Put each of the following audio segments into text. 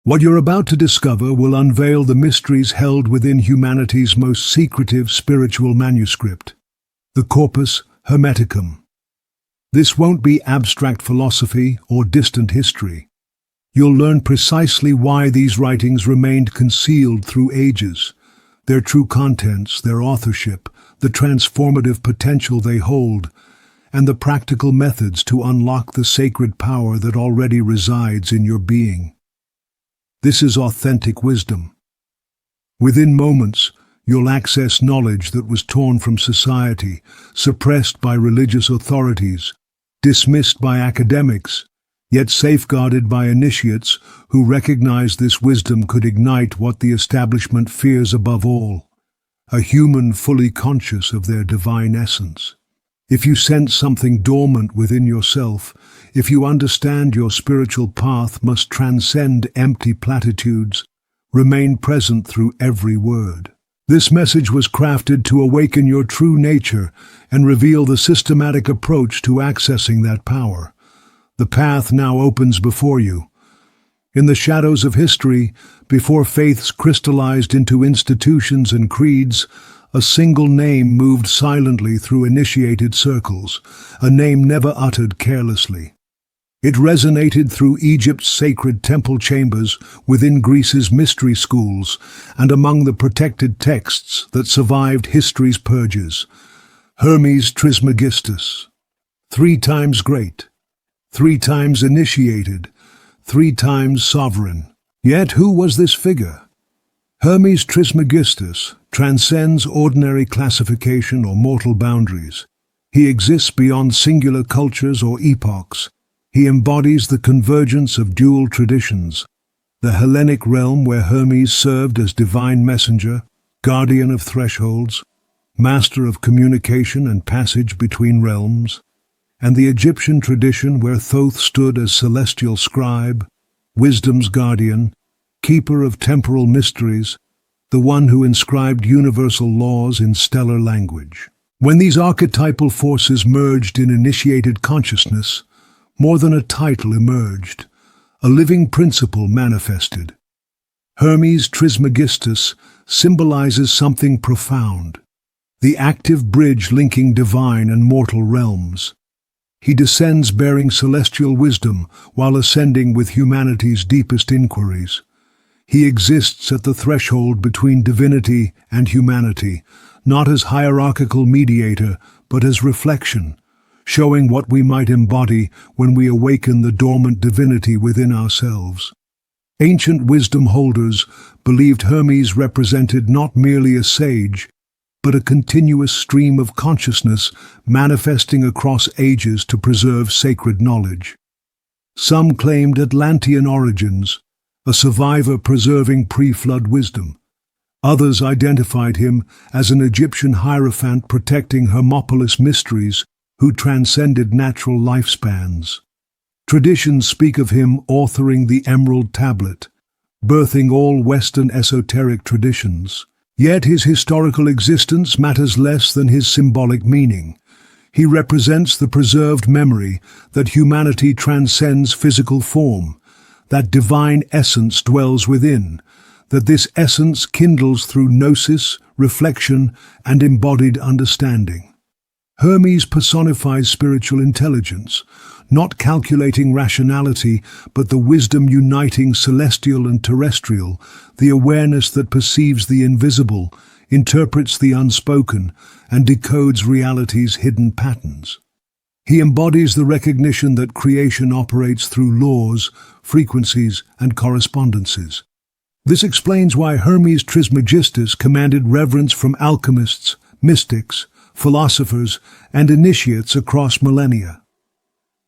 What you're about to discover will unveil the mysteries held within humanity's most secretive spiritual manuscript, the Corpus Hermeticum. This won't be abstract philosophy or distant history. You'll learn precisely why these writings remained concealed through ages, their true contents, their authorship, the transformative potential they hold, and the practical methods to unlock the sacred power that already resides in your being. This is authentic wisdom. Within moments, you'll access knowledge that was torn from society, suppressed by religious authorities, dismissed by academics, yet safeguarded by initiates who recognize this wisdom could ignite what the establishment fears above all, a human fully conscious of their divine essence. If you sense something dormant within yourself, if you understand your spiritual path must transcend empty platitudes, remain present through every word. This message was crafted to awaken your true nature and reveal the systematic approach to accessing that power. The path now opens before you. In the shadows of history, before faiths crystallized into institutions and creeds, a single name moved silently through initiated circles, a name never uttered carelessly. It resonated through Egypt's sacred temple chambers, within Greece's mystery schools, and among the protected texts that survived history's purges. Hermes Trismegistus. 3 times great, 3 times initiated, 3 times sovereign. Yet who was this figure? Hermes Trismegistus transcends ordinary classification or mortal boundaries. He exists beyond singular cultures or epochs. He embodies the convergence of dual traditions, the Hellenic realm where Hermes served as divine messenger, guardian of thresholds, master of communication and passage between realms, and the Egyptian tradition where Thoth stood as celestial scribe, wisdom's guardian, keeper of temporal mysteries, the one who inscribed universal laws in stellar language. When these archetypal forces merged in initiated consciousness, more than a title emerged, a living principle manifested. Hermes Trismegistus symbolizes something profound, the active bridge linking divine and mortal realms. He descends bearing celestial wisdom while ascending with humanity's deepest inquiries. He exists at the threshold between divinity and humanity, not as hierarchical mediator, but as reflection, showing what we might embody when we awaken the dormant divinity within ourselves. Ancient wisdom holders believed Hermes represented not merely a sage, but a continuous stream of consciousness manifesting across ages to preserve sacred knowledge. Some claimed Atlantean origins, a survivor preserving pre-flood wisdom. Others identified him as an Egyptian Hierophant protecting Hermopolis mysteries who transcended natural lifespans. Traditions speak of him authoring the Emerald Tablet, birthing all Western esoteric traditions. Yet his historical existence matters less than his symbolic meaning. He represents the preserved memory that humanity transcends physical form, that divine essence dwells within, that this essence kindles through gnosis, reflection, and embodied understanding. Hermes personifies spiritual intelligence, not calculating rationality, but the wisdom uniting celestial and terrestrial, the awareness that perceives the invisible, interprets the unspoken, and decodes reality's hidden patterns. He embodies the recognition that creation operates through laws, frequencies, and correspondences. This explains why Hermes Trismegistus commanded reverence from alchemists, mystics, philosophers, and initiates across millennia.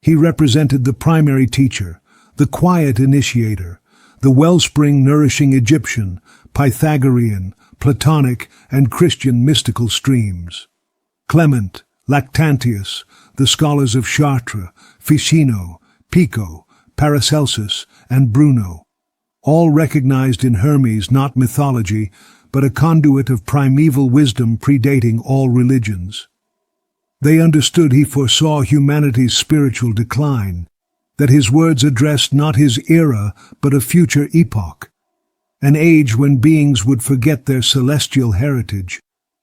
He represented the primary teacher, the quiet initiator, the wellspring nourishing Egyptian, Pythagorean, Platonic, and Christian mystical streams. Clement, Lactantius, the scholars of Chartres, Ficino, Pico, Paracelsus, and Bruno, all recognized in Hermes not mythology, but a conduit of primeval wisdom predating all religions. They understood he foresaw humanity's spiritual decline, that his words addressed not his era but a future epoch, an age when beings would forget their celestial heritage,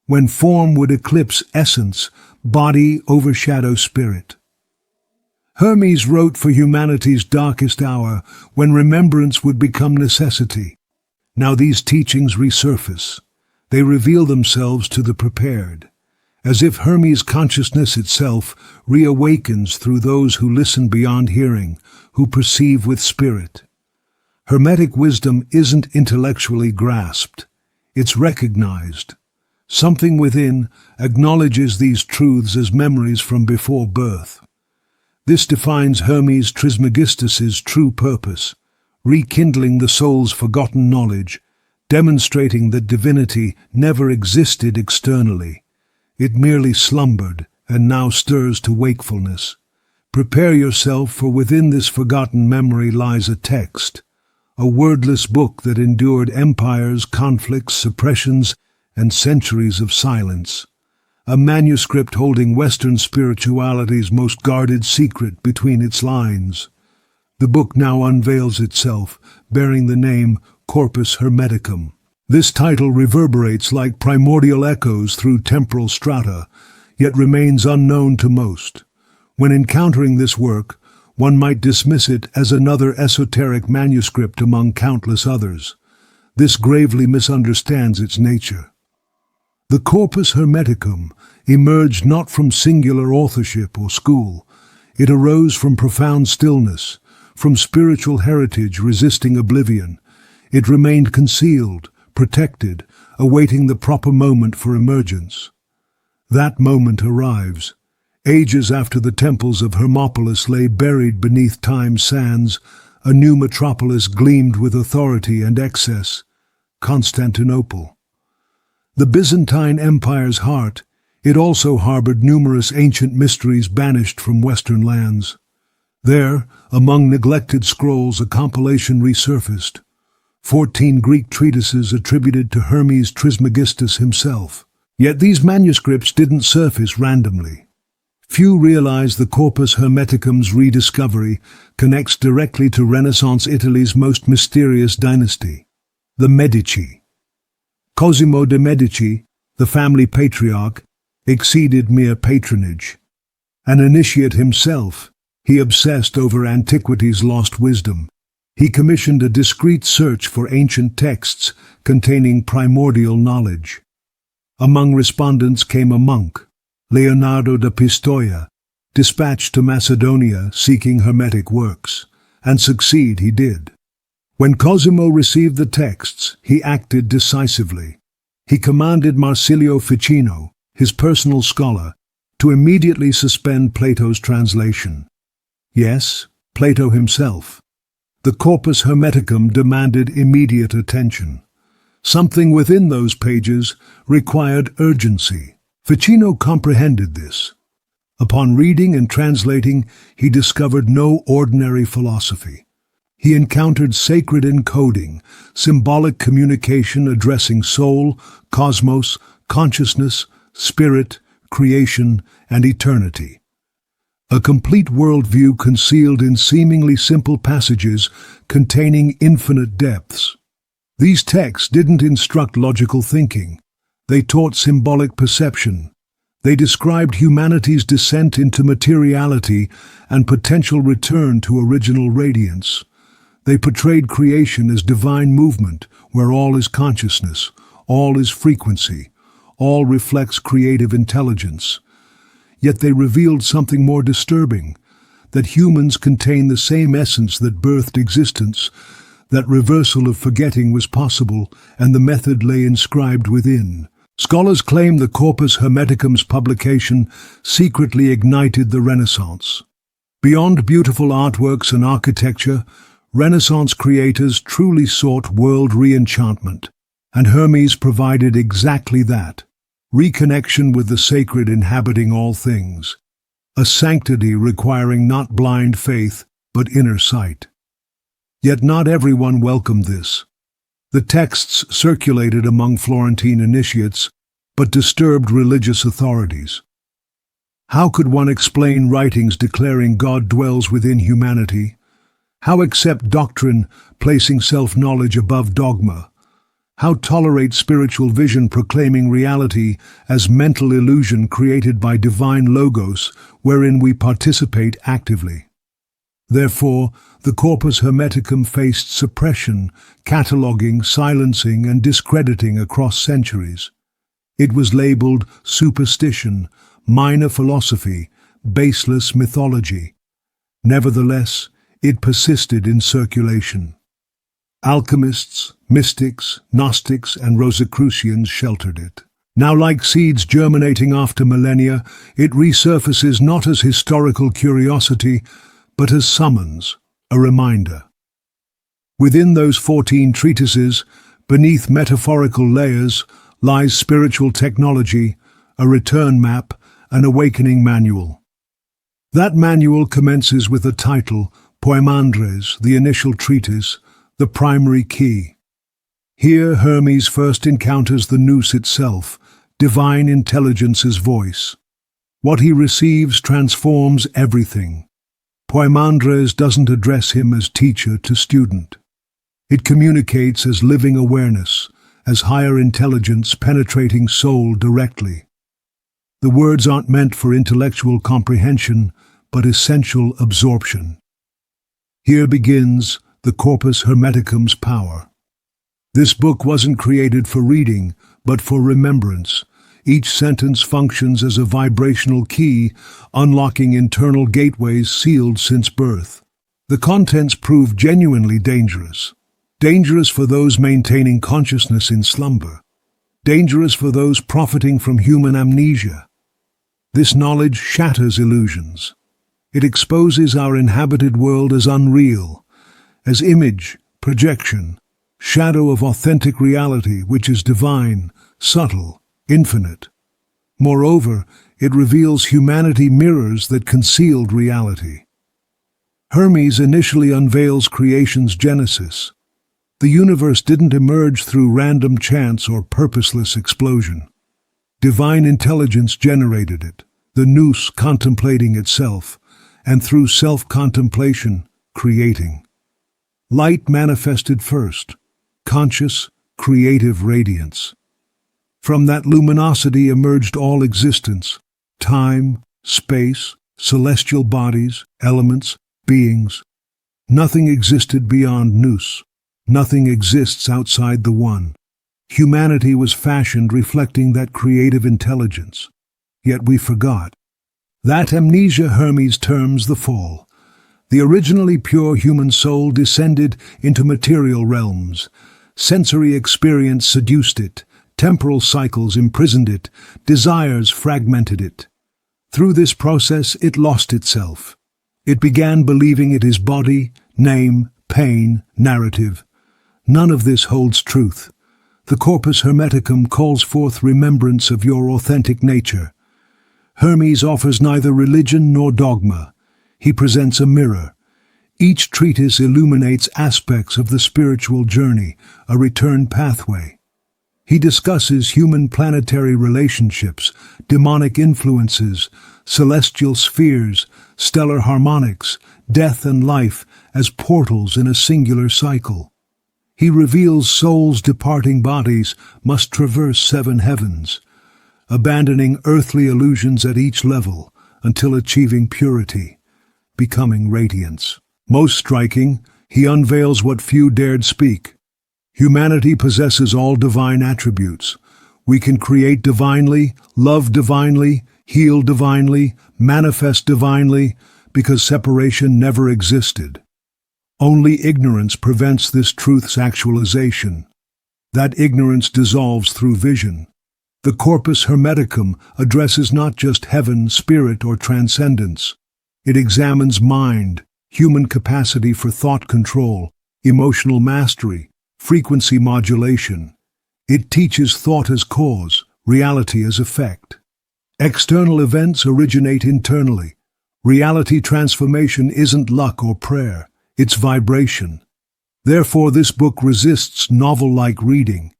when form would eclipse essence, body overshadow spirit. Hermes wrote for humanity's darkest hour, when remembrance would become necessity. Now these teachings resurface. They reveal themselves to the prepared, as if Hermes' consciousness itself reawakens through those who listen beyond hearing, who perceive with spirit. Hermetic wisdom isn't intellectually grasped, it's recognized. Something within acknowledges these truths as memories from before birth. This defines Hermes Trismegistus's true purpose, rekindling the soul's forgotten knowledge, demonstrating that divinity never existed externally. It merely slumbered and now stirs to wakefulness. Prepare yourself, for within this forgotten memory lies a text, a wordless book that endured empires, conflicts, suppressions, and centuries of silence. A manuscript holding Western spirituality's most guarded secret between its lines. The book now unveils itself, bearing the name Corpus Hermeticum. This title reverberates like primordial echoes through temporal strata, yet remains unknown to most. When encountering this work, one might dismiss it as another esoteric manuscript among countless others. This gravely misunderstands its nature. The Corpus Hermeticum emerged not from singular authorship or school. It arose from profound stillness, from spiritual heritage resisting oblivion. It remained concealed, protected, awaiting the proper moment for emergence. That moment arrives. Ages after the temples of Hermopolis lay buried beneath time's sands, a new metropolis gleamed with authority and excess, Constantinople. The Byzantine Empire's heart, it also harbored numerous ancient mysteries banished from Western lands. There, among neglected scrolls, a compilation resurfaced. 14 Greek treatises attributed to Hermes Trismegistus himself. Yet these manuscripts didn't surface randomly. Few realize the Corpus Hermeticum's rediscovery connects directly to Renaissance Italy's most mysterious dynasty, the Medici. Cosimo de' Medici, the family patriarch, exceeded mere patronage. An initiate himself, he obsessed over antiquity's lost wisdom. He commissioned a discreet search for ancient texts containing primordial knowledge. Among respondents came a monk, Leonardo da Pistoia, dispatched to Macedonia seeking Hermetic works, and succeed he did. When Cosimo received the texts, he acted decisively. He commanded Marsilio Ficino, his personal scholar, to immediately suspend Plato's translation. Yes, Plato himself. The Corpus Hermeticum demanded immediate attention. Something within those pages required urgency. Ficino comprehended this. Upon reading and translating, he discovered no ordinary philosophy. He encountered sacred encoding, symbolic communication addressing soul, cosmos, consciousness, spirit, creation, and eternity. A complete worldview concealed in seemingly simple passages containing infinite depths. These texts didn't instruct logical thinking. They taught symbolic perception. They described humanity's descent into materiality and potential return to original radiance. They portrayed creation as divine movement, where all is consciousness, all is frequency, all reflects creative intelligence. Yet they revealed something more disturbing, that humans contain the same essence that birthed existence, that reversal of forgetting was possible, and the method lay inscribed within. Scholars claim the Corpus Hermeticum's publication secretly ignited the Renaissance. Beyond beautiful artworks and architecture, Renaissance creators truly sought world reenchantment, and Hermes provided exactly that. Reconnection with the sacred inhabiting all things, a sanctity requiring not blind faith but inner sight. Yet not everyone welcomed this. The texts circulated among Florentine initiates, but disturbed religious authorities. How could one explain writings declaring God dwells within humanity? How accept doctrine placing self-knowledge above dogma? How tolerate spiritual vision proclaiming reality as mental illusion created by divine logos wherein we participate actively? Therefore, the Corpus Hermeticum faced suppression, cataloguing, silencing, and discrediting across centuries. It was labeled superstition, minor philosophy, baseless mythology. Nevertheless, it persisted in circulation. Alchemists, mystics, Gnostics, and Rosicrucians sheltered it. Now, like seeds germinating after millennia, it resurfaces not as historical curiosity, but as summons, a reminder. Within those 14 treatises, beneath metaphorical layers, lies spiritual technology, a return map, an awakening manual. That manual commences with the title, Poimandres, the initial treatise, the primary key. Here Hermes first encounters the nous itself, divine intelligence's voice. What he receives transforms everything. Poimandres doesn't address him as teacher to student. It communicates as living awareness, as higher intelligence penetrating soul directly. The words aren't meant for intellectual comprehension, but essential absorption. Here begins the Corpus Hermeticum's power. This book wasn't created for reading, but for remembrance. Each sentence functions as a vibrational key, unlocking internal gateways sealed since birth. The contents prove genuinely dangerous. Dangerous for those maintaining consciousness in slumber. Dangerous for those profiting from human amnesia. This knowledge shatters illusions. It exposes our inhabited world as unreal, as image, projection, shadow of authentic reality which is divine, subtle, infinite. Moreover, it reveals humanity mirrors that concealed reality. Hermes initially unveils creation's genesis. The universe didn't emerge through random chance or purposeless explosion. Divine intelligence generated it, the nous contemplating itself, and through self-contemplation, creating. Light manifested first, conscious, creative radiance. From that luminosity emerged all existence, time, space, celestial bodies, elements, beings. Nothing existed beyond nous. Nothing exists outside the One. Humanity was fashioned reflecting that creative intelligence. Yet we forgot. That amnesia Hermes terms the fall. The originally pure human soul descended into material realms. Sensory experience seduced it. Temporal cycles imprisoned it, desires fragmented it. Through this process it lost itself. It began believing it is body, name, pain, narrative. None of this holds truth. The Corpus Hermeticum calls forth remembrance of your authentic nature. Hermes offers neither religion nor dogma. He presents a mirror. Each treatise illuminates aspects of the spiritual journey, a return pathway. He discusses human planetary relationships, demonic influences, celestial spheres, stellar harmonics, death and life as portals in a singular cycle. He reveals souls departing bodies must traverse 7 heavens, abandoning earthly illusions at each level until achieving purity, becoming radiance. Most striking, he unveils what few dared speak. Humanity possesses all divine attributes. We can create divinely, love divinely, heal divinely, manifest divinely, because separation never existed. Only ignorance prevents this truth's actualization. That ignorance dissolves through vision. The Corpus Hermeticum addresses not just heaven, spirit, or transcendence. It examines mind, human capacity for thought control, emotional mastery, frequency modulation. It teaches thought as cause, reality as effect. External events originate internally. Reality transformation isn't luck or prayer, it's vibration. Therefore, this book resists novel-like reading.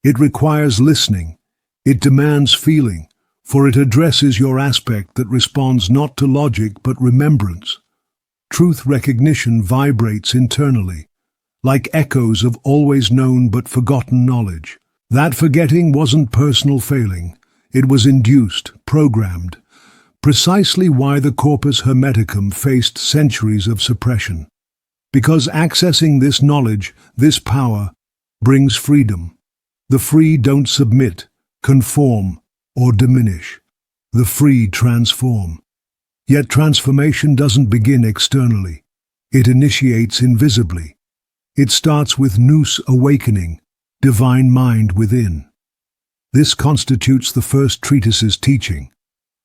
It requires listening. It demands feeling, for it addresses your aspect that responds not to logic but remembrance. Truth recognition vibrates internally, like echoes of always known but forgotten knowledge. That forgetting wasn't personal failing, it was induced, programmed. Precisely why the Corpus Hermeticum faced centuries of suppression. Because accessing this knowledge, this power, brings freedom. The free don't submit, conform, or diminish. The free transform. Yet transformation doesn't begin externally. It initiates invisibly. It starts with nous awakening, divine mind within. This constitutes the first treatise's teaching.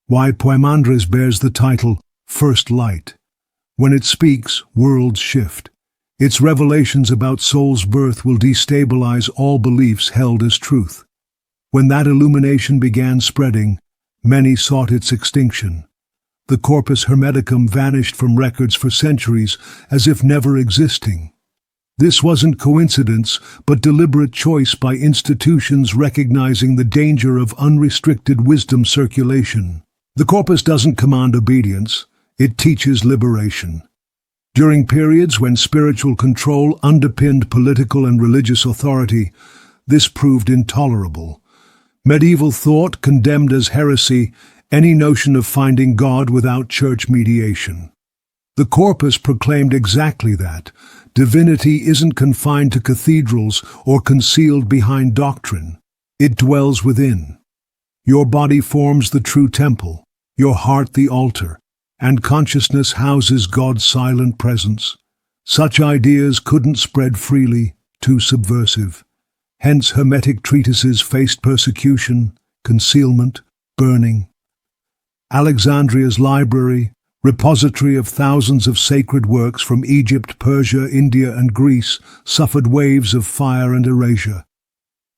Why Poimandres bears the title First Light. When it speaks, worlds shift. Its revelations about soul's birth will destabilize all beliefs held as truth. When that illumination began spreading, many sought its extinction. The Corpus Hermeticum vanished from records for centuries as if never existing. This wasn't coincidence, but deliberate choice by institutions recognizing the danger of unrestricted wisdom circulation. The corpus doesn't command obedience, it teaches liberation. During periods when spiritual control underpinned political and religious authority, this proved intolerable. Medieval thought condemned as heresy any notion of finding God without church mediation. The corpus proclaimed exactly that. Divinity isn't confined to cathedrals or concealed behind doctrine. It dwells within. Your body forms the true temple, your heart the altar, and consciousness houses God's silent presence. Such ideas couldn't spread freely, too subversive. Hence Hermetic treatises faced persecution, concealment, burning. Alexandria's library, repository of thousands of sacred works from Egypt, Persia, India, and Greece, suffered waves of fire and erasure.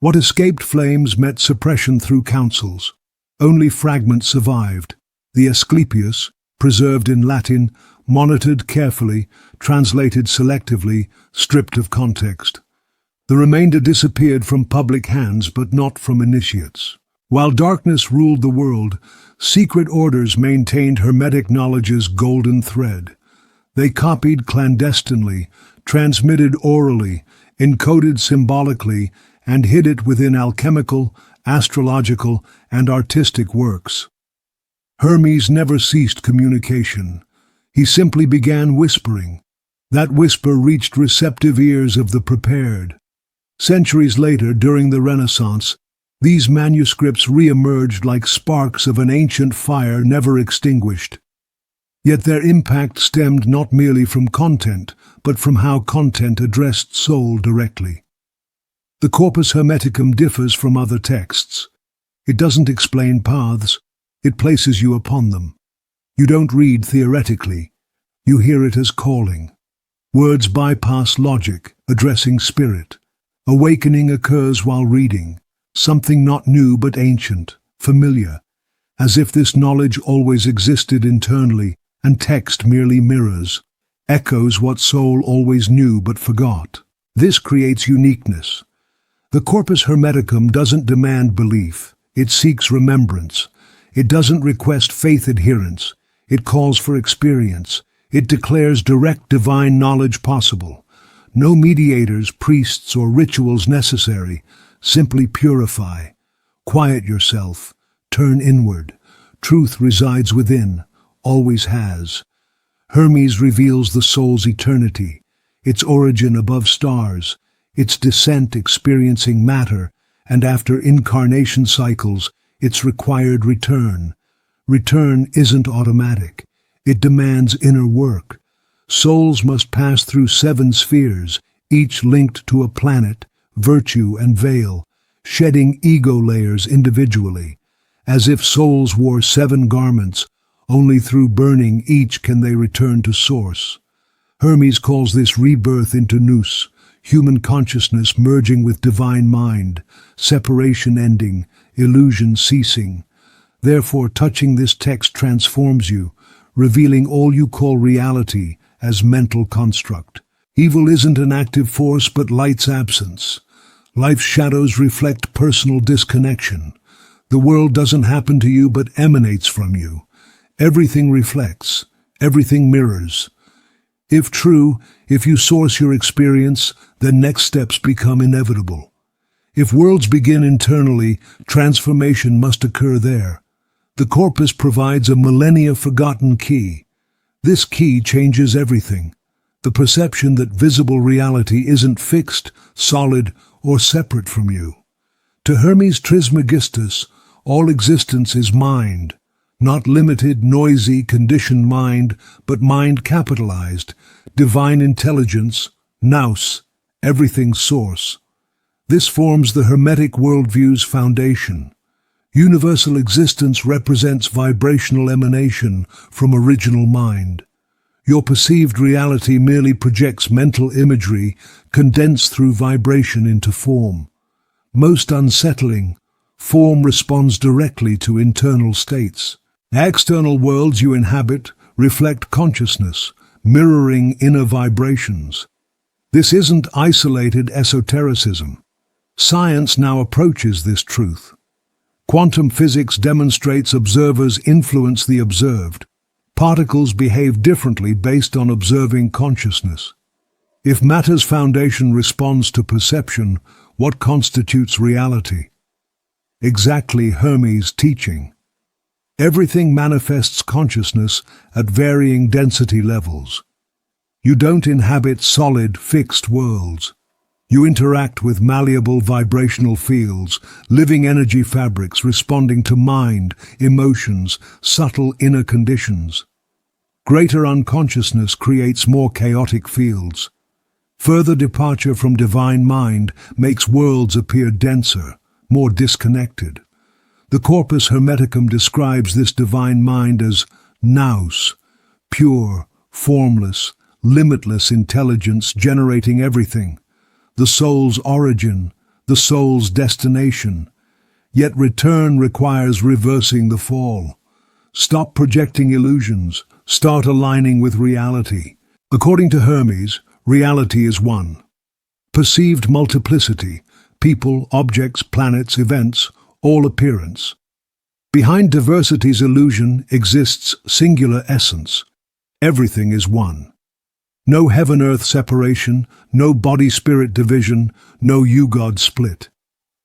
What escaped flames met suppression through councils. Only fragments survived. The Asclepius, preserved in Latin, monitored carefully, translated selectively, stripped of context. The remainder disappeared from public hands, but not from initiates. While darkness ruled the world, secret orders maintained Hermetic knowledge's golden thread. They copied clandestinely, transmitted orally, encoded symbolically, and hid it within alchemical, astrological, and artistic works. Hermes never ceased communication. He simply began whispering. That whisper reached receptive ears of the prepared. Centuries later, during the Renaissance, these manuscripts re-emerged like sparks of an ancient fire never extinguished. Yet their impact stemmed not merely from content, but from how content addressed soul directly. The Corpus Hermeticum differs from other texts. It doesn't explain paths, it places you upon them. You don't read theoretically, you hear it as calling. Words bypass logic, addressing spirit. Awakening occurs while reading, something not new but ancient, familiar, as if this knowledge always existed internally and text merely mirrors, echoes what soul always knew but forgot. This creates uniqueness. The Corpus Hermeticum doesn't demand belief, it seeks remembrance. It doesn't request faith adherence, it calls for experience. It declares direct divine knowledge possible. No mediators, priests, or rituals necessary. Simply purify. Quiet yourself. Turn inward. Truth resides within, always has. Hermes reveals the soul's eternity, its origin above stars, its descent experiencing matter, and after incarnation cycles, its required return. Return isn't automatic. It demands inner work. Souls must pass through 7 spheres, each linked to a planet, virtue, and veil, shedding ego layers individually. As if souls wore 7 garments, only through burning each can they return to source. Hermes calls this rebirth into nous, human consciousness merging with divine mind, separation ending, illusion ceasing. Therefore, touching this text transforms you, revealing all you call reality as mental construct. Evil isn't an active force but light's absence. Life's shadows reflect personal disconnection. The world doesn't happen to you but emanates from you. Everything reflects, everything mirrors. If true, if you source your experience, then next steps become inevitable. If worlds begin internally, transformation must occur there. The corpus provides a millennia-forgotten key. This key changes everything. The perception that visible reality isn't fixed, solid, or separate from you. To Hermes Trismegistus, all existence is mind. Not limited, noisy, conditioned mind, but mind capitalized, divine intelligence, nous, everything's source. This forms the Hermetic worldview's foundation. Universal existence represents vibrational emanation from original mind. Your perceived reality merely projects mental imagery condensed through vibration into form. Most unsettling, form responds directly to internal states. External worlds you inhabit reflect consciousness, mirroring inner vibrations. This isn't isolated esotericism. Science now approaches this truth. Quantum physics demonstrates observers influence the observed. Particles behave differently based on observing consciousness. If matter's foundation responds to perception, what constitutes reality? Exactly Hermes' teaching. Everything manifests consciousness at varying density levels. You don't inhabit solid, fixed worlds. You interact with malleable vibrational fields, living energy fabrics responding to mind, emotions, subtle inner conditions. Greater unconsciousness creates more chaotic fields. Further departure from divine mind makes worlds appear denser, more disconnected. The Corpus Hermeticum describes this divine mind as nous, pure, formless, limitless intelligence generating everything, the soul's origin, the soul's destination. Yet return requires reversing the fall. Stop projecting illusions, start aligning with reality. According to Hermes, reality is one. Perceived multiplicity, people, objects, planets, events, all appearance. Behind diversity's illusion exists singular essence. Everything is one. No heaven-earth separation, no body-spirit division, no you-God split.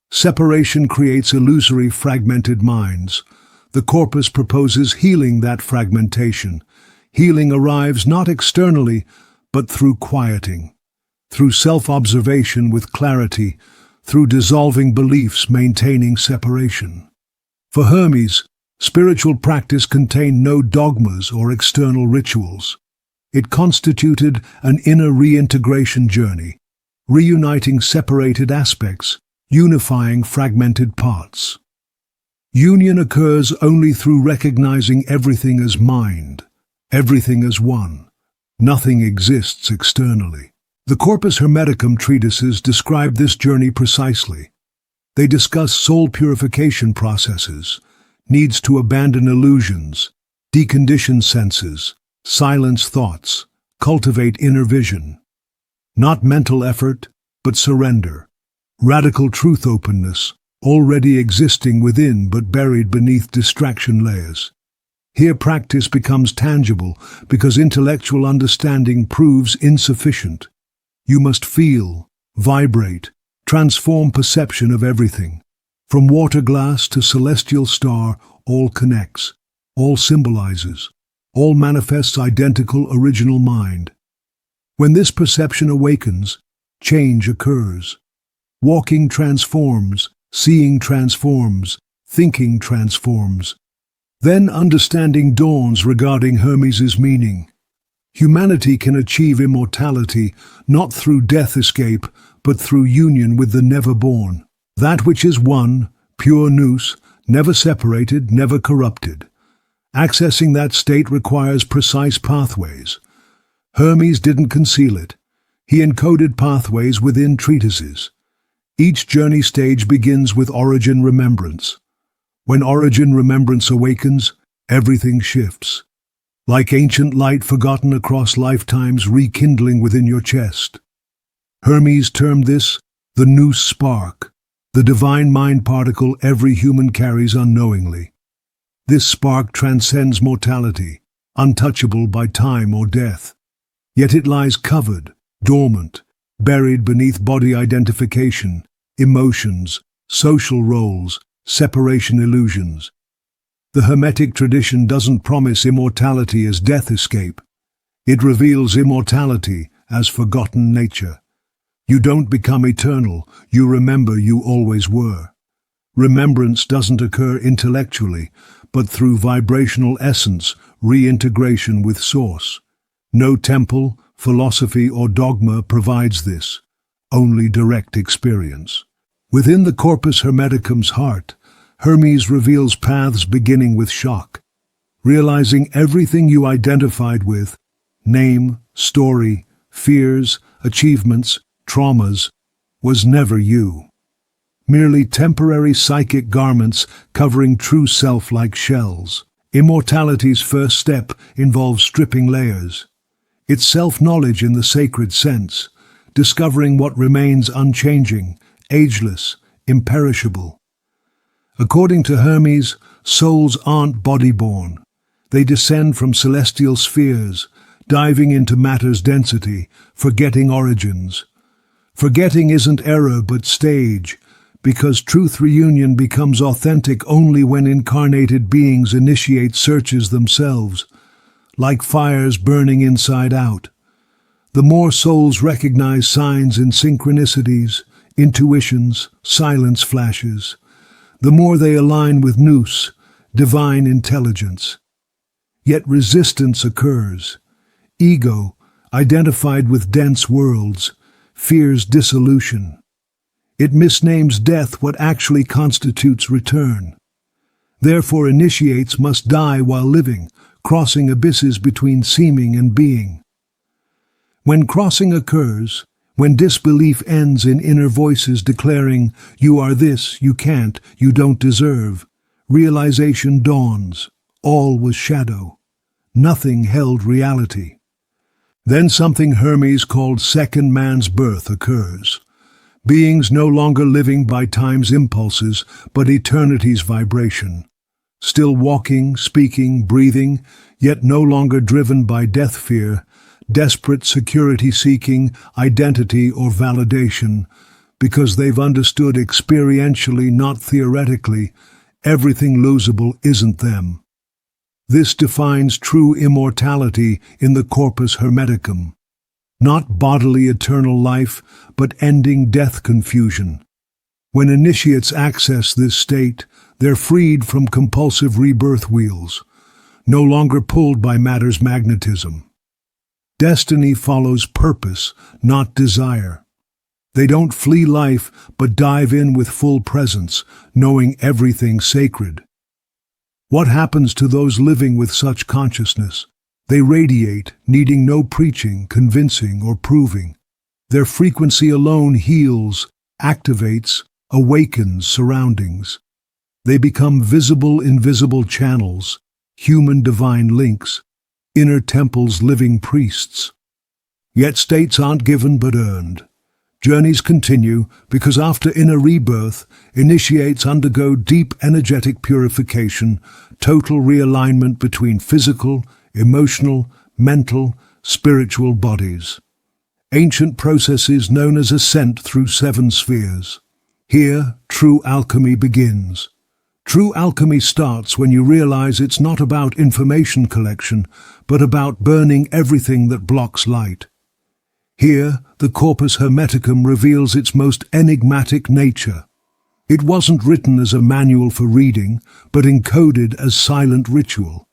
Separation creates illusory, fragmented minds. The corpus proposes healing that fragmentation. Healing arrives not externally, but through quieting, through self-observation with clarity, through dissolving beliefs maintaining separation. For Hermes, spiritual practice contained no dogmas or external rituals. It constituted an inner reintegration journey, reuniting separated aspects, unifying fragmented parts. Union occurs only through recognizing everything as mind, everything as one. Nothing exists externally. The Corpus Hermeticum treatises describe this journey precisely. They discuss soul purification processes, needs to abandon illusions, decondition senses, silence thoughts, cultivate inner vision. Not mental effort, but surrender. Radical truth openness, already existing within but buried beneath distraction layers. Here practice becomes tangible because intellectual understanding proves insufficient. You must feel, vibrate, transform perception of everything. From water glass to celestial star, all connects, all symbolizes, all manifests identical original mind. When this perception awakens, change occurs. Walking transforms, seeing transforms, thinking transforms. Then understanding dawns regarding Hermes's meaning. Humanity can achieve immortality not through death escape, but through union with the never-born. That which is one, pure nous, never separated, never corrupted. Accessing that state requires precise pathways. Hermes didn't conceal it. He encoded pathways within treatises. Each journey stage begins with origin remembrance. When origin remembrance awakens, everything shifts. Like ancient light forgotten across lifetimes rekindling within your chest. Hermes termed this the nous spark, the divine mind particle every human carries unknowingly. This spark transcends mortality, untouchable by time or death. Yet it lies covered, dormant, buried beneath body identification, emotions, social roles, separation illusions. The Hermetic tradition doesn't promise immortality as death escape. It reveals immortality as forgotten nature. You don't become eternal, you remember you always were. Remembrance doesn't occur intellectually, but through vibrational essence, reintegration with Source. No temple, philosophy, or dogma provides this, only direct experience. Within the Corpus Hermeticum's heart, Hermes reveals paths beginning with shock, realizing everything you identified with, name, story, fears, achievements, traumas, was never you. Merely temporary psychic garments covering true self like shells. Immortality's first step involves stripping layers. It's self-knowledge in the sacred sense, discovering what remains unchanging, ageless, imperishable. According to Hermes, souls aren't body-born. They descend from celestial spheres, diving into matter's density, forgetting origins. Forgetting isn't error but stage, because truth reunion becomes authentic only when incarnated beings initiate searches themselves, like fires burning inside out. The more souls recognize signs and synchronicities, intuitions, silence flashes, the more they align with nous, divine intelligence. Yet resistance occurs. Ego, identified with dense worlds, fears dissolution. It misnames death what actually constitutes return. Therefore initiates must die while living, crossing abysses between seeming and being. When crossing occurs, when disbelief ends in inner voices declaring, "You are this, you can't, you don't deserve," realization dawns. All was shadow. Nothing held reality. Then something Hermes called second man's birth occurs. Beings no longer living by time's impulses, but eternity's vibration. Still walking, speaking, breathing, yet no longer driven by death fear, desperate security-seeking, identity or validation, because they've understood experientially, not theoretically, everything losable isn't them. This defines true immortality in the Corpus Hermeticum. Not bodily eternal life, but ending death confusion. When initiates access this state, they're freed from compulsive rebirth wheels, no longer pulled by matter's magnetism. Destiny follows purpose, not desire. They don't flee life, but dive in with full presence, knowing everything sacred. What happens to those living with such consciousness? They radiate, needing no preaching, convincing, or proving. Their frequency alone heals, activates, awakens surroundings. They become visible, invisible channels, human divine links, inner temples, living priests. Yet states aren't given but earned. Journeys continue because after inner rebirth, initiates undergo deep energetic purification, total realignment between physical, emotional, mental, spiritual bodies. Ancient processes known as ascent through 7 spheres. Here, true alchemy begins. True alchemy starts when you realize it's not about information collection, but about burning everything that blocks light. Here, the Corpus Hermeticum reveals its most enigmatic nature. It wasn't written as a manual for reading, but encoded as silent ritual.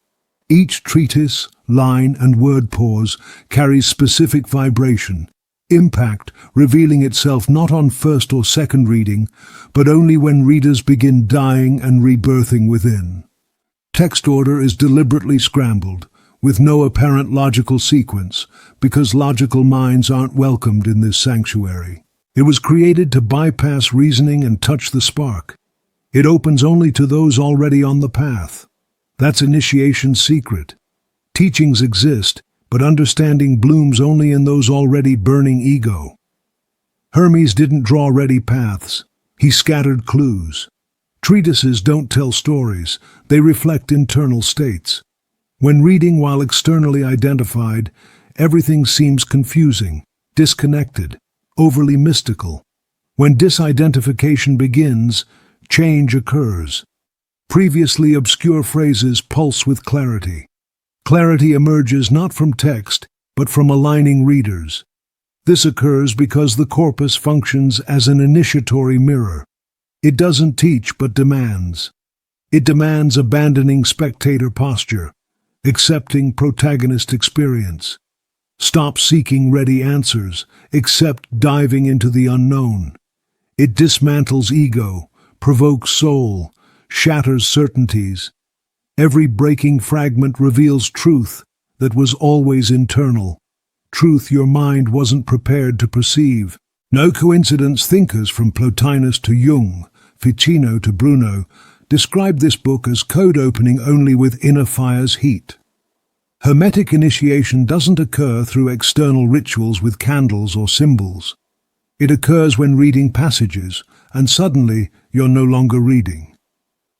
Each treatise, line, and word pause carries specific vibration, impact, revealing itself not on first or second reading, but only when readers begin dying and rebirthing within. Text order is deliberately scrambled, with no apparent logical sequence, because logical minds aren't welcomed in this sanctuary. It was created to bypass reasoning and touch the spark. It opens only to those already on the path. That's initiation's secret. Teachings exist, but understanding blooms only in those already burning ego. Hermes didn't draw ready paths. He scattered clues. Treatises don't tell stories, they reflect internal states. When reading while externally identified, everything seems confusing, disconnected, overly mystical. When disidentification begins, change occurs. Previously obscure phrases pulse with clarity. Clarity emerges not from text, but from aligning readers. This occurs because the corpus functions as an initiatory mirror. It doesn't teach, but demands. It demands abandoning spectator posture, accepting protagonist experience. Stop seeking ready answers, accept diving into the unknown. It dismantles ego, provokes soul, shatters certainties. Every breaking fragment reveals truth that was always internal, truth your mind wasn't prepared to perceive. No coincidence thinkers from Plotinus to Jung, Ficino to Bruno, describe this book as code opening only with inner fire's heat. Hermetic initiation doesn't occur through external rituals with candles or symbols. It occurs when reading passages, and suddenly you're no longer reading.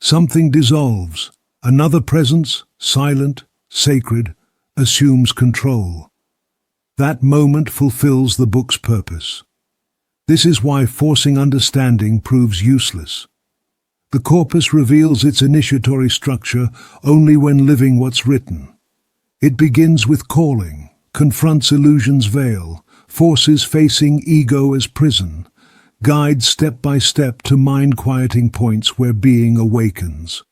Something dissolves. Another presence, silent, sacred, assumes control. That moment fulfills the book's purpose. This is why forcing understanding proves useless. The corpus reveals its initiatory structure only when living what's written. It begins with calling, confronts illusion's veil, forces facing ego as prison, guides step by step to mind-quieting points where being awakens.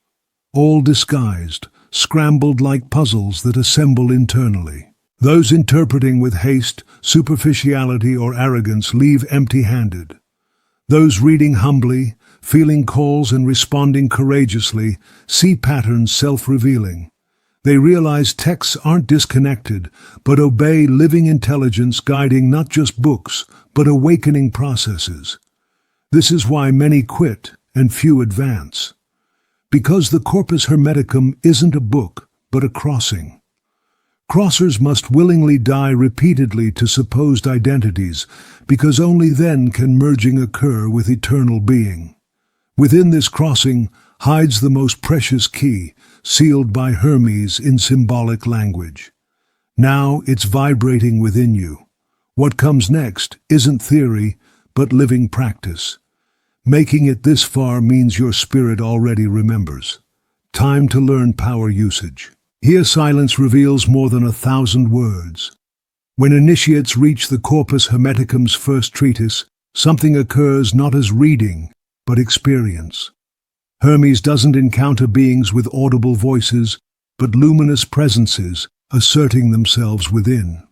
All disguised, scrambled like puzzles that assemble internally. Those interpreting with haste, superficiality, or arrogance leave empty-handed. Those reading humbly, feeling calls and responding courageously, see patterns self-revealing. They realize texts aren't disconnected, but obey living intelligence guiding not just books, but awakening processes. This is why many quit and few advance. Because the Corpus Hermeticum isn't a book, but a crossing. Crossers must willingly die repeatedly to supposed identities, because only then can merging occur with eternal being. Within this crossing hides the most precious key, sealed by Hermes in symbolic language. Now it's vibrating within you. What comes next isn't theory, but living practice. Making it this far means your spirit already remembers. Time to learn power usage. Here silence reveals more than 1,000 words. When initiates reach the Corpus Hermeticum's first treatise, something occurs not as reading, but experience. Hermes doesn't encounter beings with audible voices, but luminous presences asserting themselves within.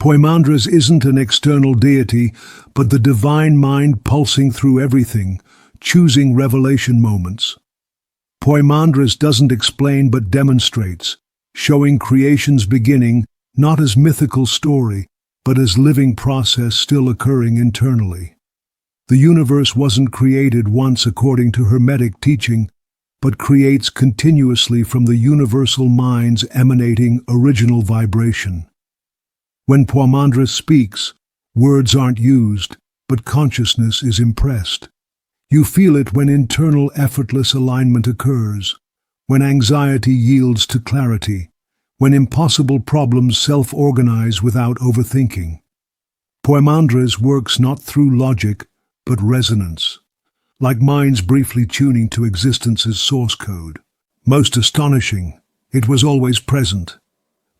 Poimandres isn't an external deity, but the divine mind pulsing through everything, choosing revelation moments. Poimandres doesn't explain but demonstrates, showing creation's beginning not as mythical story, but as living process still occurring internally. The universe wasn't created once according to Hermetic teaching, but creates continuously from the universal mind's emanating original vibration. When Poimandres speaks, words aren't used, but consciousness is impressed. You feel it when internal effortless alignment occurs, when anxiety yields to clarity, when impossible problems self-organize without overthinking. Poimandres works not through logic, but resonance, like minds briefly tuning to existence's source code. Most astonishing, it was always present.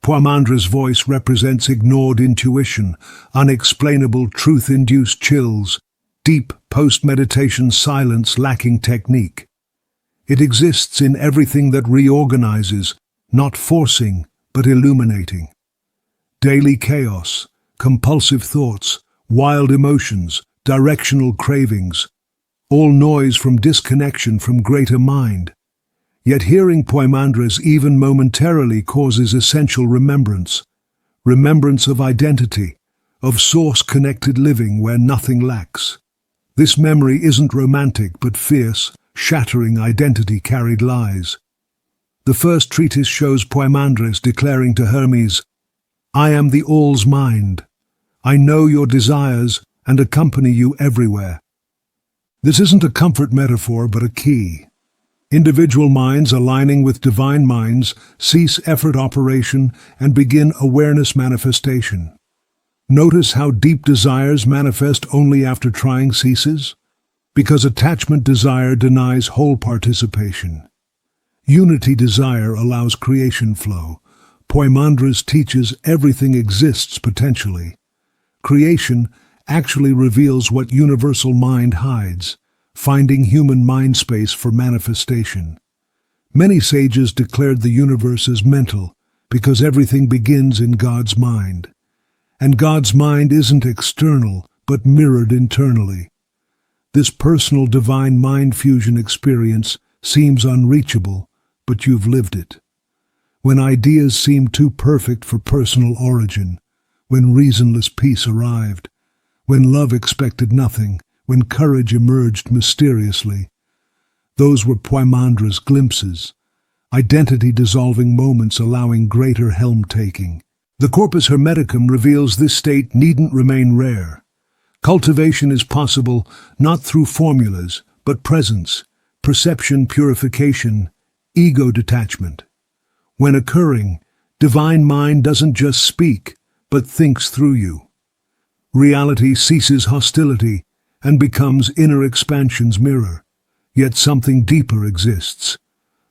Poimandres' voice represents ignored intuition, unexplainable truth-induced chills, deep post-meditation silence lacking technique. It exists in everything that reorganizes, not forcing, but illuminating. Daily chaos, compulsive thoughts, wild emotions, directional cravings, all noise from disconnection from greater mind. Yet hearing Poimandres even momentarily causes essential remembrance of identity, of source-connected living where nothing lacks. This memory isn't romantic but fierce, shattering identity-carried lies. The first treatise shows Poimandres declaring to Hermes, "I am the All's mind. I know your desires and accompany you everywhere." This isn't a comfort metaphor, but a key. Individual minds aligning with divine minds cease effort operation and begin awareness manifestation. Notice how deep desires manifest only after trying ceases? Because attachment desire denies whole participation. Unity desire allows creation flow. Poimandres teaches everything exists potentially. Creation actually reveals what universal mind hides, finding human mind space for manifestation. Many sages declared the universe as mental because everything begins in God's mind. And God's mind isn't external, but mirrored internally. This personal divine mind fusion experience seems unreachable, but you've lived it. When ideas seemed too perfect for personal origin, when reasonless peace arrived, when love expected nothing, when courage emerged mysteriously. Those were Poimandres' glimpses, identity-dissolving moments allowing greater helm-taking. The Corpus Hermeticum reveals this state needn't remain rare. Cultivation is possible not through formulas, but presence, perception purification, ego detachment. When occurring, divine mind doesn't just speak, but thinks through you. Reality ceases hostility and becomes inner expansion's mirror, yet something deeper exists.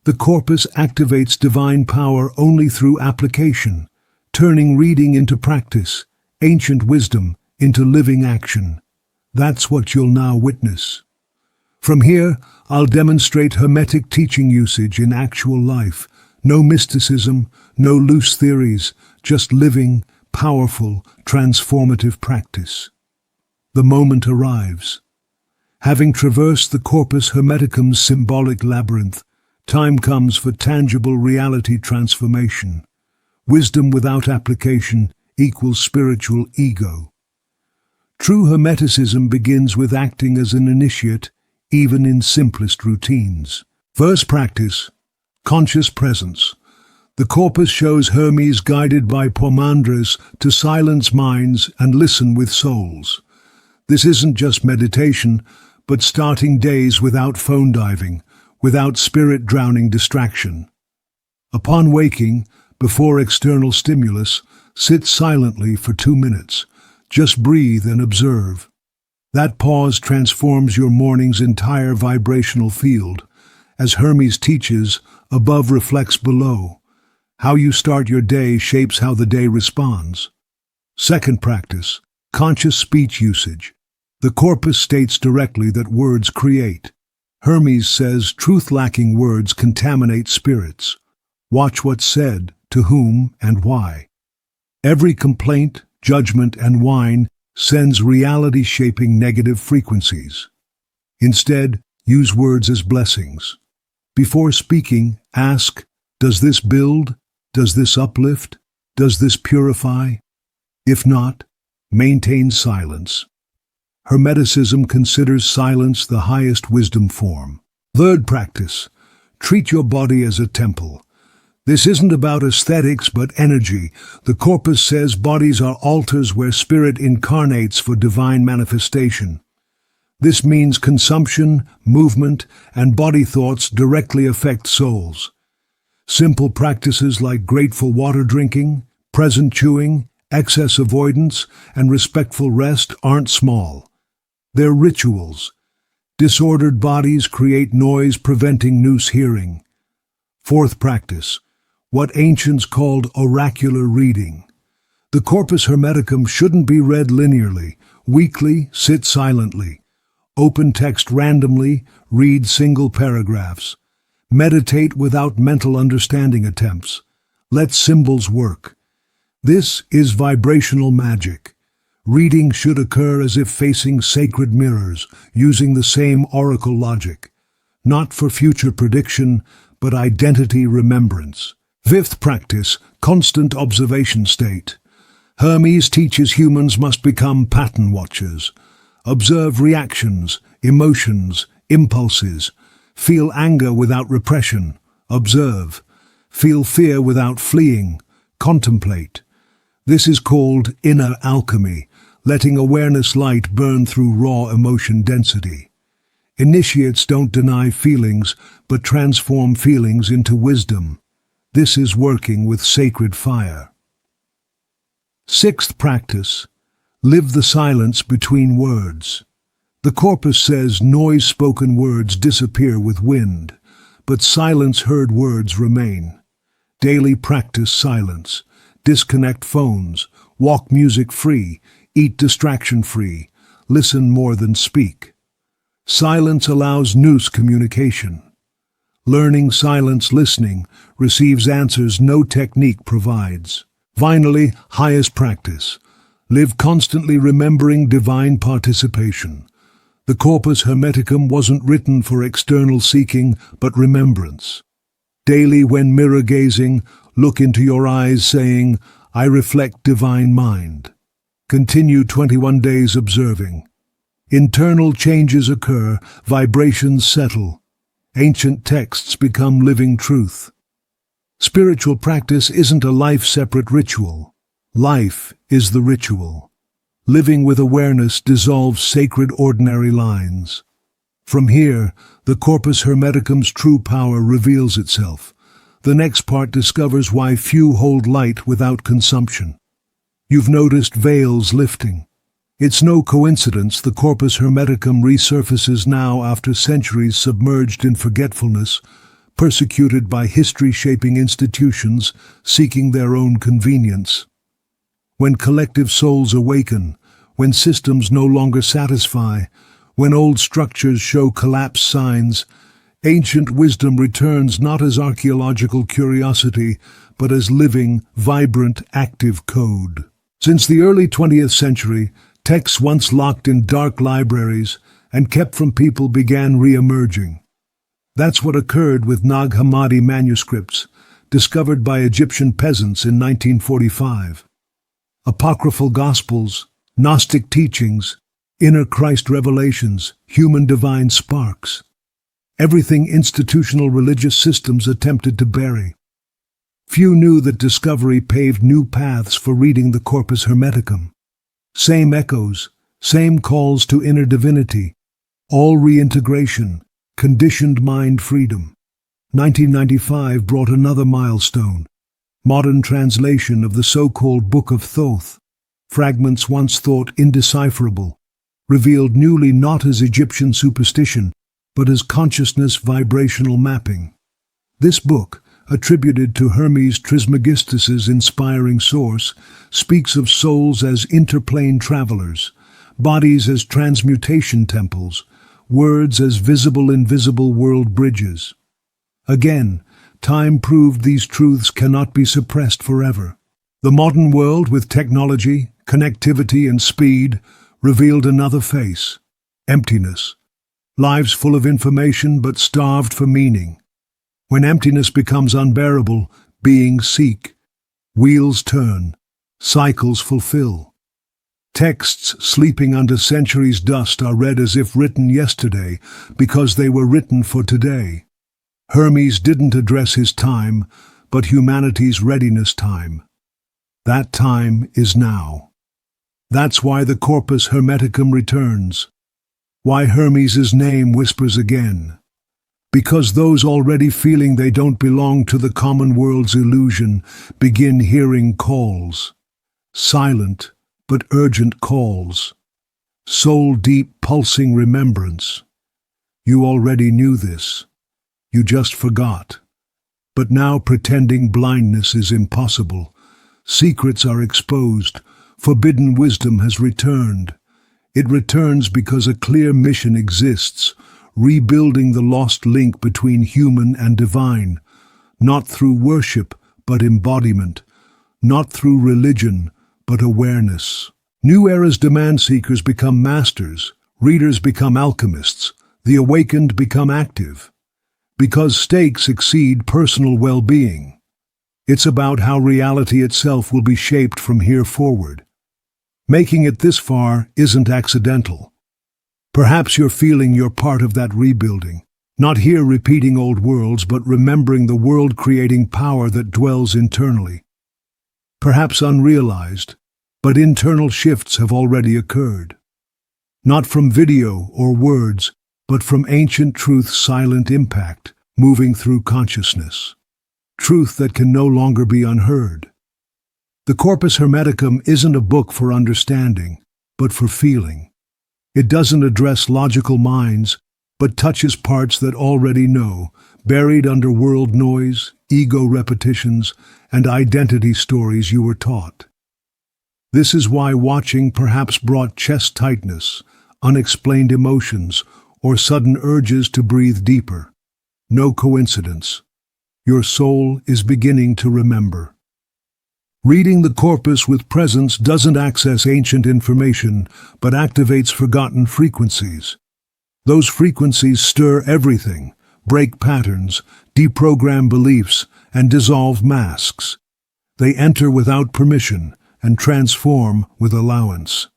The corpus activates divine power only through application, turning reading into practice, ancient wisdom into living action. That's what you'll now witness. From here, I'll demonstrate Hermetic teaching usage in actual life. No mysticism, no loose theories, just living, powerful, transformative practice. The moment arrives. Having traversed the Corpus Hermeticum's symbolic labyrinth, time comes for tangible reality transformation. Wisdom without application equals spiritual ego. True Hermeticism begins with acting as an initiate, even in simplest routines. First practice, conscious presence. The corpus shows Hermes guided by Poimandres to silence minds and listen with souls. This isn't just meditation, but starting days without phone diving, without spirit-drowning distraction. Upon waking, before external stimulus, sit silently for 2 minutes. Just breathe and observe. That pause transforms your morning's entire vibrational field. As Hermes teaches, above reflects below. How you start your day shapes how the day responds. Second practice, conscious speech usage. The corpus states directly that words create. Hermes says truth-lacking words contaminate spirits. Watch what's said, to whom, and why. Every complaint, judgment, and whine sends reality-shaping negative frequencies. Instead, use words as blessings. Before speaking, ask, does this build? Does this uplift? Does this purify? If not, maintain silence. Hermeticism considers silence the highest wisdom form. Third practice, treat your body as a temple. This isn't about aesthetics but energy. The corpus says bodies are altars where spirit incarnates for divine manifestation. This means consumption, movement, and body thoughts directly affect souls. Simple practices like grateful water drinking, present chewing, excess avoidance, and respectful rest aren't small. They're rituals. Disordered bodies create noise preventing nous hearing. Fourth practice, what ancients called oracular reading. The Corpus Hermeticum shouldn't be read linearly. Weekly, sit silently. Open text randomly, read single paragraphs. Meditate without mental understanding attempts. Let symbols work. This is vibrational magic. Reading should occur as if facing sacred mirrors, using the same oracle logic. Not for future prediction, but identity remembrance. Fifth practice, constant observation state. Hermes teaches humans must become pattern watchers. Observe reactions, emotions, impulses. Feel anger without repression. Observe. Feel fear without fleeing. Contemplate. This is called inner alchemy, letting awareness light burn through raw emotion density. Initiates don't deny feelings, but transform feelings into wisdom. This is working with sacred fire. Sixth practice: live the silence between words. The Corpus says noise-spoken words disappear with wind, but silence-heard words remain. Daily practice silence. Disconnect phones. Walk music-free. Eat distraction-free. Listen more than speak. Silence allows nous communication. Learning silence listening receives answers no technique provides. Finally, highest practice. Live constantly remembering divine participation. The Corpus Hermeticum wasn't written for external seeking, but remembrance. Daily when mirror-gazing, look into your eyes saying, I reflect divine mind. Continue 21 days observing. Internal changes occur, vibrations settle. Ancient texts become living truth. Spiritual practice isn't a life-separate ritual. Life is the ritual. Living with awareness dissolves sacred ordinary lines. From here, the Corpus Hermeticum's true power reveals itself. The next part discovers why few hold light without consumption. You've noticed veils lifting. It's no coincidence the Corpus Hermeticum resurfaces now after centuries submerged in forgetfulness, persecuted by history-shaping institutions seeking their own convenience. When collective souls awaken, when systems no longer satisfy, when old structures show collapse signs, ancient wisdom returns not as archaeological curiosity, but as living, vibrant, active code. Since the early 20th century, texts once locked in dark libraries and kept from people began re-emerging. That's what occurred with Nag Hammadi manuscripts, discovered by Egyptian peasants in 1945. Apocryphal Gospels, Gnostic teachings, inner Christ revelations, human divine sparks. Everything institutional religious systems attempted to bury. Few knew that discovery paved new paths for reading the Corpus Hermeticum. Same echoes, same calls to inner divinity, all reintegration, conditioned mind freedom. 1995 brought another milestone. Modern translation of the so-called Book of Thoth, fragments once thought indecipherable, revealed newly not as Egyptian superstition, but as consciousness vibrational mapping. This book, attributed to Hermes Trismegistus's inspiring source, speaks of souls as interplane travelers, bodies as transmutation temples, words as visible-invisible world bridges. Again, time proved these truths cannot be suppressed forever. The modern world, with technology, connectivity, and speed, revealed another face: emptiness. Lives full of information but starved for meaning. When emptiness becomes unbearable, beings seek. Wheels turn. Cycles fulfill. Texts sleeping under centuries' dust are read as if written yesterday because they were written for today. Hermes didn't address his time, but humanity's readiness time. That time is now. That's why the Corpus Hermeticum returns. Why Hermes' name whispers again. Because those already feeling they don't belong to the common world's illusion begin hearing calls. Silent but urgent calls. Soul-deep pulsing remembrance. You already knew this. You just forgot. But now pretending blindness is impossible. Secrets are exposed. Forbidden wisdom has returned. It returns because a clear mission exists, rebuilding the lost link between human and divine, not through worship but embodiment, not through religion but awareness. New eras demand seekers become masters, readers become alchemists, the awakened become active. Because stakes exceed personal well-being. It's about how reality itself will be shaped from here forward. Making it this far isn't accidental. Perhaps you're feeling you're part of that rebuilding, not here repeating old worlds, but remembering the world-creating power that dwells internally. Perhaps unrealized, but internal shifts have already occurred. Not from video or words, but from ancient truth's silent impact, moving through consciousness. Truth that can no longer be unheard. The Corpus Hermeticum isn't a book for understanding, but for feeling. It doesn't address logical minds, but touches parts that already know, buried under world noise, ego repetitions, and identity stories you were taught. This is why watching perhaps brought chest tightness, unexplained emotions, or sudden urges to breathe deeper. No coincidence. Your soul is beginning to remember. Reading the corpus with presence doesn't access ancient information, but activates forgotten frequencies. Those frequencies stir everything, break patterns, deprogram beliefs, and dissolve masks. They enter without permission and transform with allowance.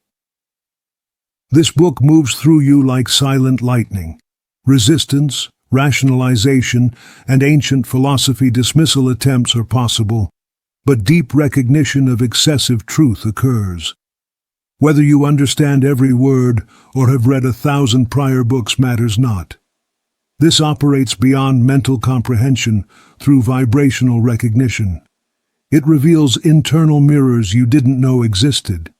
This book moves through you like silent lightning. Resistance, rationalization, and ancient philosophy dismissal attempts are possible, but deep recognition of excessive truth occurs. Whether you understand every word or have read 1,000 prior books matters not. This operates beyond mental comprehension through vibrational recognition. It reveals internal mirrors you didn't know existed.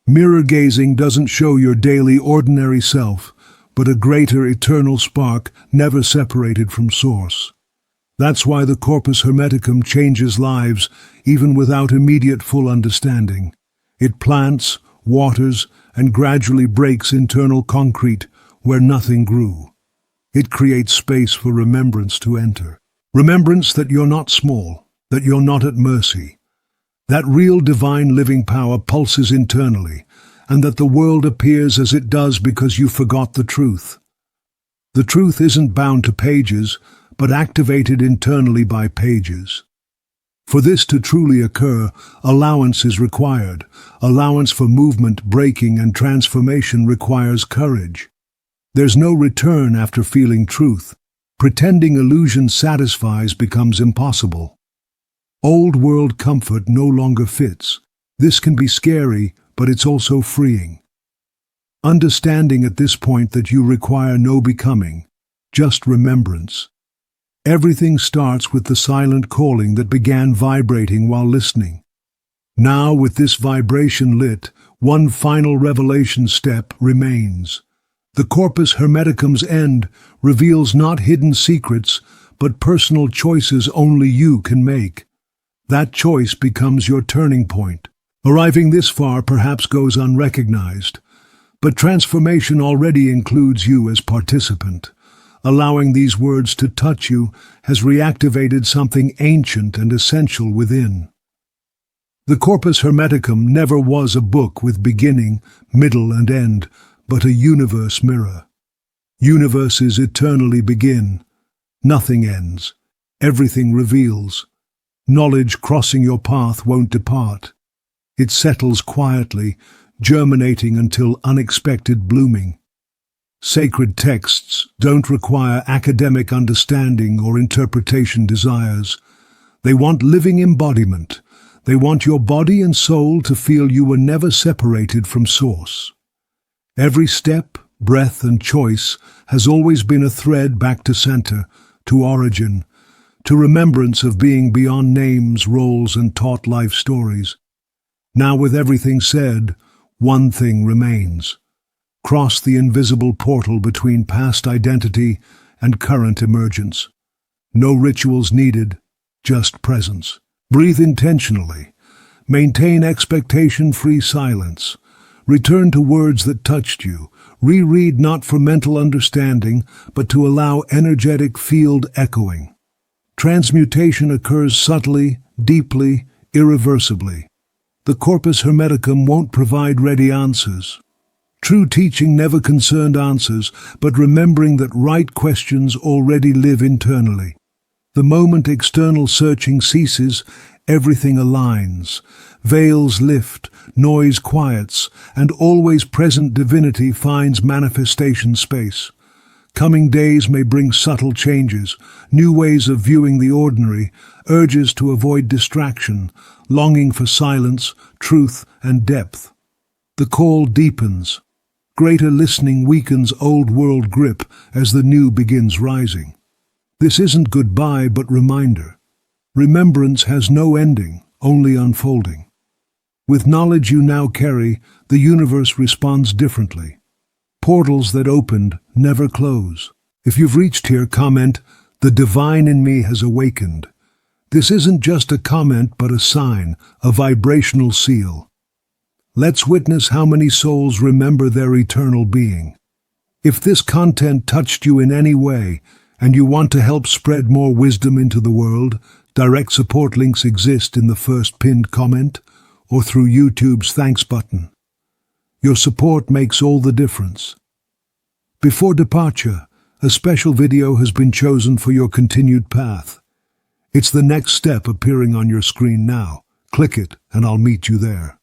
Mirror gazing doesn't show your daily ordinary self, but a greater eternal spark never separated from source. That's why the Corpus Hermeticum changes lives even without immediate full understanding. It plants, waters, and gradually breaks internal concrete where nothing grew. It creates space for remembrance to enter. Remembrance that you're not small, that you're not at mercy, that real divine living power pulses internally, and that the world appears as it does because you forgot the truth. The truth isn't bound to pages, but activated internally by pages. For this to truly occur, allowance is required. Allowance for movement, breaking, and transformation requires courage. There's no return after feeling truth. Pretending illusion satisfies becomes impossible. Old world comfort no longer fits. This can be scary, but it's also freeing. Understanding at this point that you require no becoming, just remembrance. Everything starts with the silent calling that began vibrating while listening. Now, with this vibration lit, one final revelation step remains. The Corpus Hermeticum's end reveals not hidden secrets, but personal choices only you can make. That choice becomes your turning point. Arriving this far perhaps goes unrecognized, but transformation already includes you as participant. Allowing these words to touch you has reactivated something ancient and essential within. The Corpus Hermeticum never was a book with beginning, middle, and end, but a universe mirror. Universes eternally begin. Nothing ends. Everything reveals. Knowledge crossing your path won't depart. It settles quietly, germinating until unexpected blooming. Sacred texts don't require academic understanding or interpretation desires. They want living embodiment. They want your body and soul to feel you were never separated from Source. Every step, breath, and choice has always been a thread back to center, to origin, to remembrance of being beyond names, roles, and taught life stories. Now, with everything said, one thing remains. Cross the invisible portal between past identity and current emergence. No rituals needed, just presence. Breathe intentionally. Maintain expectation-free silence. Return to words that touched you. Reread not for mental understanding, but to allow energetic field echoing. Transmutation occurs subtly, deeply, irreversibly. The Corpus Hermeticum won't provide ready answers. True teaching never concerned answers, but remembering that right questions already live internally. The moment external searching ceases, everything aligns. Veils lift, noise quiets, and always present divinity finds manifestation space. Coming days may bring subtle changes, new ways of viewing the ordinary, urges to avoid distraction, longing for silence, truth, and depth. The call deepens. Greater listening weakens old world grip as the new begins rising. This isn't goodbye but reminder. Remembrance has no ending, only unfolding. With knowledge you now carry, the universe responds differently. Portals that opened never close. If you've reached here, comment, "The divine in me has awakened." This isn't just a comment but a sign, a vibrational seal. Let's witness how many souls remember their eternal being. If this content touched you in any way, and you want to help spread more wisdom into the world, direct support links exist in the first pinned comment or through YouTube's thanks button. Your support makes all the difference. Before departure, a special video has been chosen for your continued path. It's the next step appearing on your screen now. Click it and I'll meet you there.